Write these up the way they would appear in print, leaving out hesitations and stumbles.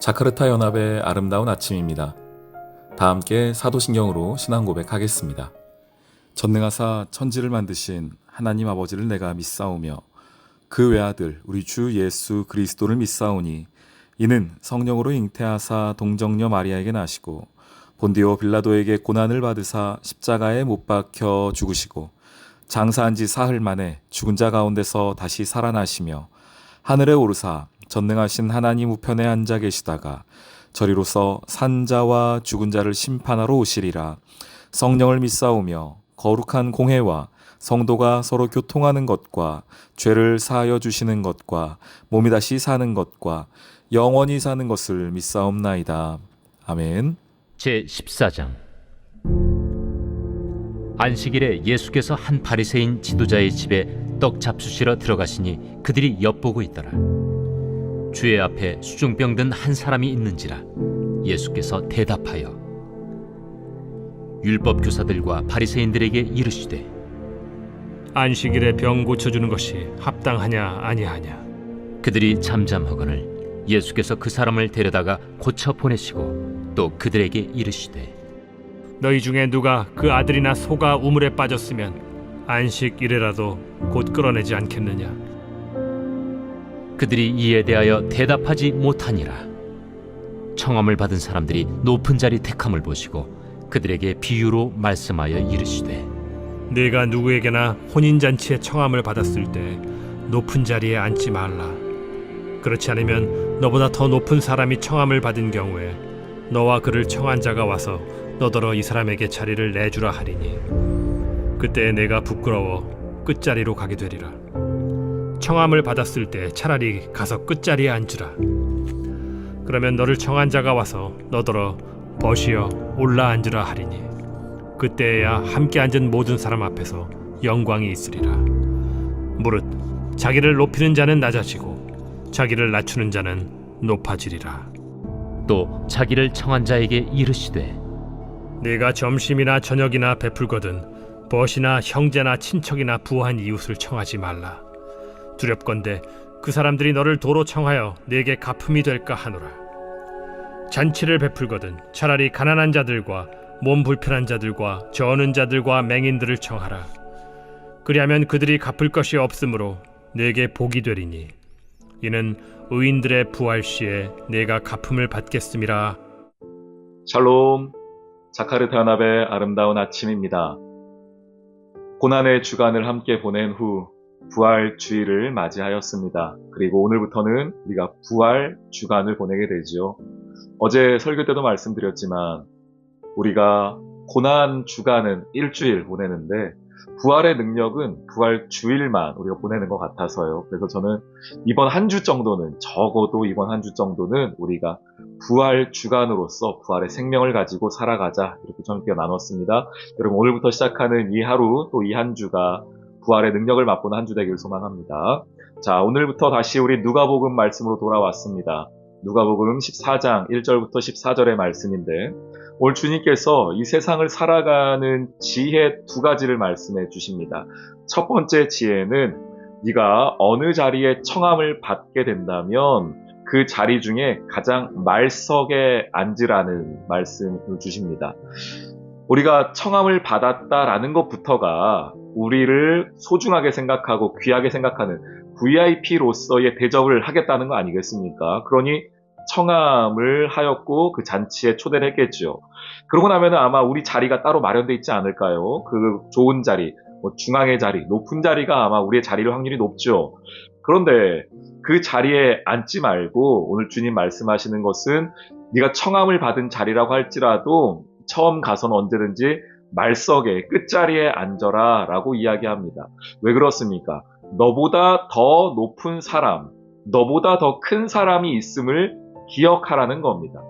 자카르타 연합의 아름다운 아침입니다. 다 함께 사도신경으로 신앙 고백하겠습니다. 전능하사 천지를 만드신 하나님 아버지를 내가 믿사오며 그 외아들 우리 주 예수 그리스도를 믿사오니 이는 성령으로 잉태하사 동정녀 마리아에게 나시고 본디오 빌라도에게 고난을 받으사 십자가에 못 박혀 죽으시고 장사한 지 사흘 만에 죽은 자 가운데서 다시 살아나시며 하늘에 오르사 전능하신 하나님 우편에 앉아 계시다가 저리로서 산자와 죽은 자를 심판하러 오시리라. 성령을 믿사오며 거룩한 공회와 성도가 서로 교통하는 것과 죄를 사하여 주시는 것과 몸이 다시 사는 것과 영원히 사는 것을 믿사옵나이다. 아멘. 제14장. 안식일에 예수께서 한 바리새인 지도자의 집에 떡 잡수시러 들어가시니 그들이 엿보고 있더라. 주의 앞에 수중병 든 한 사람이 있는지라. 예수께서 대답하여 율법 교사들과 바리새인들에게 이르시되 안식일에 병 고쳐주는 것이 합당하냐 아니하냐. 그들이 잠잠하거늘 예수께서 그 사람을 데려다가 고쳐 보내시고 또 그들에게 이르시되 너희 중에 누가 그 아들이나 소가 우물에 빠졌으면 안식일에라도 곧 끌어내지 않겠느냐. 그들이 이에 대하여 대답하지 못하니라. 청함을 받은 사람들이 높은 자리 택함을 보시고 그들에게 비유로 말씀하여 이르시되 네가 누구에게나 혼인잔치에 청함을 받았을 때 높은 자리에 앉지 말라. 그렇지 않으면 너보다 더 높은 사람이 청함을 받은 경우에 너와 그를 청한 자가 와서 너더러 이 사람에게 자리를 내주라 하리니 그때 내가 부끄러워 끝자리로 가게 되리라. 청함을 받았을 때 차라리 가서 끝자리에 앉으라. 그러면 너를 청한 자가 와서 너더러 벗이여 올라 앉으라 하리니 그때야 함께 앉은 모든 사람 앞에서 영광이 있으리라. 무릇 자기를 높이는 자는 낮아지고 자기를 낮추는 자는 높아지리라. 또 자기를 청한 자에게 이르시되 네가 점심이나 저녁이나 베풀거든 벗이나 형제나 친척이나 부한 이웃을 청하지 말라. 두렵건대 그 사람들이 너를 도로 청하여 네게 갚음이 될까 하노라. 잔치를 베풀거든 차라리 가난한 자들과 몸 불편한 자들과 저는 자들과 맹인들을 청하라. 그리하면 그들이 갚을 것이 없으므로 네게 복이 되리니 이는 의인들의 부활 시에 네가 갚음을 받겠음이라. 샬롬. 자카르타 연합의 아름다운 아침입니다. 고난의 주간을 함께 보낸 후 부활 주일을 맞이하였습니다. 그리고 오늘부터는 우리가 부활 주간을 보내게 되지요. 어제 설교 때도 말씀드렸지만 우리가 고난 주간은 일주일 보내는데 부활의 능력은 부활 주일만 우리가 보내는 것 같아서요. 그래서 저는 이번 한 주 정도는 적어도 이번 한 주 정도는 우리가 부활 주간으로서 부활의 생명을 가지고 살아가자 이렇게 저녁에 나눴습니다. 여러분 오늘부터 시작하는 이 하루 또 이 한 주가 부활의 능력을 맛보는 한 주 되기를 소망합니다. 자, 오늘부터 다시 우리 누가복음 말씀으로 돌아왔습니다. 누가복음 14장 1절부터 14절의 말씀인데 오늘 주님께서 이 세상을 살아가는 지혜 두 가지를 말씀해 주십니다. 첫 번째 지혜는 네가 어느 자리에 청함을 받게 된다면 그 자리 중에 가장 말석에 앉으라는 말씀을 주십니다. 우리가 청함을 받았다라는 것부터가 우리를 소중하게 생각하고 귀하게 생각하는 VIP로서의 대접을 하겠다는 거 아니겠습니까? 그러니 청함을 하였고 그 잔치에 초대를 했겠죠. 그러고 나면 아마 우리 자리가 따로 마련되어 있지 않을까요? 그 좋은 자리, 중앙의 자리, 높은 자리가 아마 우리의 자리일 확률이 높죠. 그런데 그 자리에 앉지 말고 오늘 주님 말씀하시는 것은 네가 청함을 받은 자리라고 할지라도 처음 가서는 언제든지 말석에 끝자리에 앉아라 라고 이야기합니다. 왜 그렇습니까? 너보다 더 높은 사람, 너보다 더 큰 사람이 있음을 기억하라는 겁니다.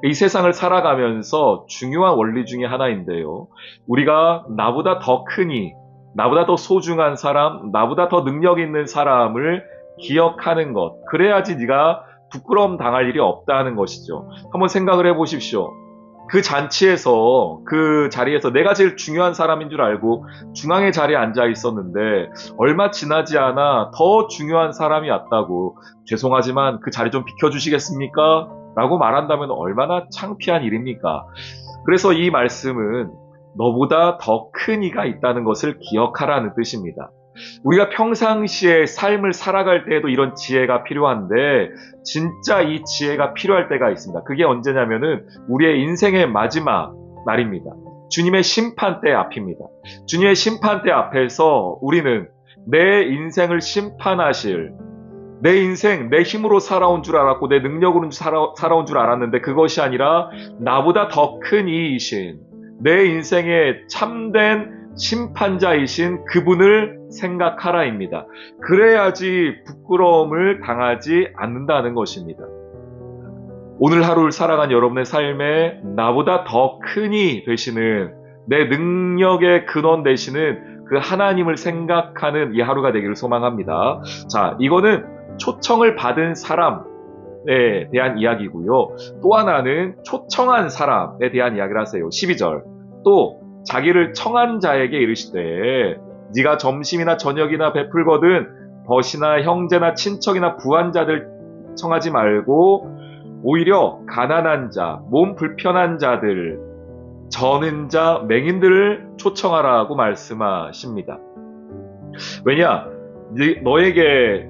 이 세상을 살아가면서 중요한 원리 중에 하나인데요. 우리가 나보다 더 크니, 나보다 더 소중한 사람, 나보다 더 능력 있는 사람을 기억하는 것. 그래야지 네가 부끄러움 당할 일이 없다는 것이죠. 한번 생각을 해보십시오. 그 잔치에서 그 자리에서 내가 제일 중요한 사람인 줄 알고 중앙의 자리에 앉아 있었는데 얼마 지나지 않아 더 중요한 사람이 왔다고 죄송하지만 그 자리 좀 비켜주시겠습니까? 라고 말한다면 얼마나 창피한 일입니까? 그래서 이 말씀은 너보다 더 큰 이가 있다는 것을 기억하라는 뜻입니다. 우리가 평상시에 삶을 살아갈 때에도 이런 지혜가 필요한데 진짜 이 지혜가 필요할 때가 있습니다. 그게 언제냐면은 우리의 인생의 마지막 날입니다. 주님의 심판대 앞입니다. 주님의 심판대 앞에서 우리는 내 인생을 심판하실, 내 인생 내 힘으로 살아온 줄 알았고 내 능력으로 살아온 줄 알았는데 그것이 아니라 나보다 더 큰 이이신 내 인생의 참된 심판자이신 그분을 생각하라입니다. 그래야지 부끄러움을 당하지 않는다는 것입니다. 오늘 하루를 살아간 여러분의 삶에 나보다 더 큰이 되시는 내 능력의 근원 되시는 그 하나님을 생각하는 이 하루가 되기를 소망합니다. 자, 이거는 초청을 받은 사람에 대한 이야기고요. 또 하나는 초청한 사람에 대한 이야기를 하세요. 12절. 또 자기를 청한 자에게 이르시되 네가 점심이나 저녁이나 베풀거든 벗이나 형제나 친척이나 부한 자들 청하지 말고 오히려 가난한 자, 몸 불편한 자들, 저는 자, 맹인들을 초청하라고 말씀하십니다. 왜냐? 너에게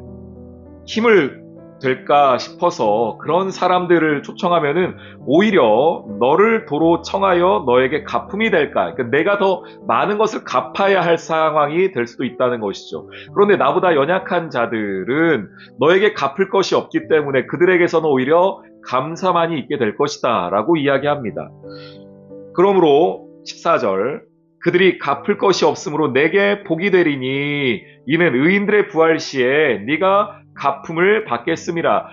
힘을 될까 싶어서 그런 사람들을 초청하면은 오히려 너를 도로 청하여 너에게 가품이 될까? 그러니까 내가 더 많은 것을 갚아야 할 상황이 될 수도 있다는 것이죠. 그런데 나보다 연약한 자들은 너에게 갚을 것이 없기 때문에 그들에게서는 오히려 감사만이 있게 될 것이다 라고 이야기합니다. 그러므로 14절 그들이 갚을 것이 없으므로 내게 복이 되리니 이는 의인들의 부활 시에 네가 갚음을 받겠음이라.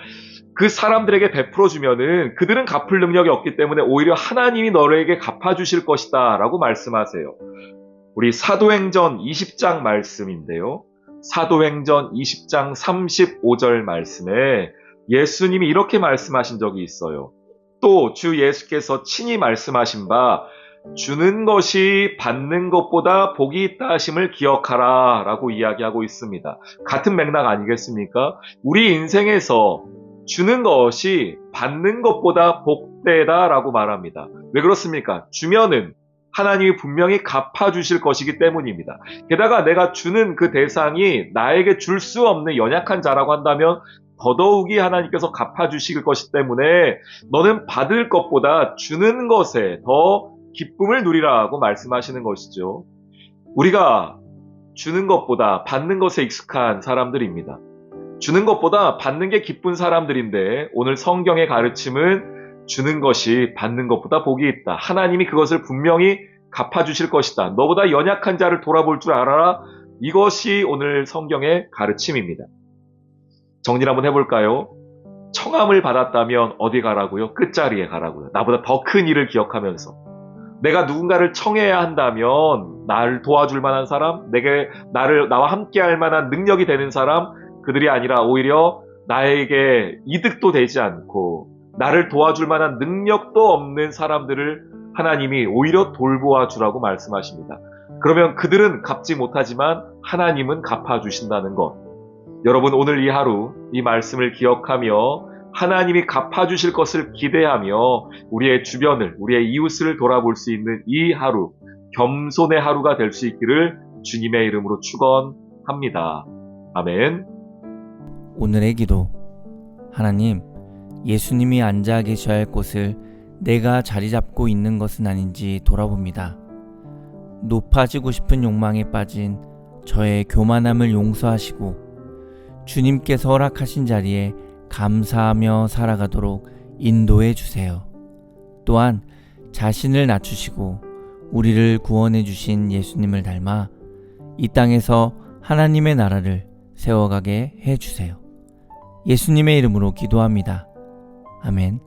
그 사람들에게 베풀어 주면은 그들은 갚을 능력이 없기 때문에 오히려 하나님이 너에게 갚아주실 것이다 라고 말씀하세요. 우리 사도행전 20장 말씀인데요. 사도행전 20장 35절 말씀에 예수님이 이렇게 말씀하신 적이 있어요. 또 주 예수께서 친히 말씀하신 바 주는 것이 받는 것보다 복이 있다 하심을 기억하라 라고 이야기하고 있습니다. 같은 맥락 아니겠습니까? 우리 인생에서 주는 것이 받는 것보다 복되다 라고 말합니다. 왜 그렇습니까? 주면은 하나님이 분명히 갚아주실 것이기 때문입니다. 게다가 내가 주는 그 대상이 나에게 줄 수 없는 연약한 자라고 한다면 더더욱이 하나님께서 갚아주실 것이기 때문에 너는 받을 것보다 주는 것에 더 기쁨을 누리라고 말씀하시는 것이죠. 우리가 주는 것보다 받는 것에 익숙한 사람들입니다. 주는 것보다 받는 게 기쁜 사람들인데 오늘 성경의 가르침은 주는 것이 받는 것보다 복이 있다. 하나님이 그것을 분명히 갚아주실 것이다. 너보다 연약한 자를 돌아볼 줄 알아라. 이것이 오늘 성경의 가르침입니다. 정리를 한번 해볼까요? 청함을 받았다면 어디 가라고요? 끝자리에 가라고요. 나보다 더 큰 일을 기억하면서. 내가 누군가를 청해야 한다면 나를 도와줄 만한 사람, 나와 함께 할 만한 능력이 되는 사람, 그들이 아니라 오히려 나에게 이득도 되지 않고 나를 도와줄 만한 능력도 없는 사람들을 하나님이 오히려 돌보아 주라고 말씀하십니다. 그러면 그들은 갚지 못하지만 하나님은 갚아주신다는 것. 여러분 오늘 이 하루 이 말씀을 기억하며 하나님이 갚아주실 것을 기대하며 우리의 주변을, 우리의 이웃을 돌아볼 수 있는 이 하루, 겸손의 하루가 될 수 있기를 주님의 이름으로 축원합니다. 아멘. 오늘의 기도. 하나님, 예수님이 앉아 계셔야 할 곳을 내가 자리 잡고 있는 것은 아닌지 돌아봅니다. 높아지고 싶은 욕망에 빠진 저의 교만함을 용서하시고 주님께서 허락하신 자리에 감사하며 살아가도록 인도해 주세요. 또한 자신을 낮추시고 우리를 구원해 주신 예수님을 닮아 이 땅에서 하나님의 나라를 세워가게 해 주세요. 예수님의 이름으로 기도합니다. 아멘.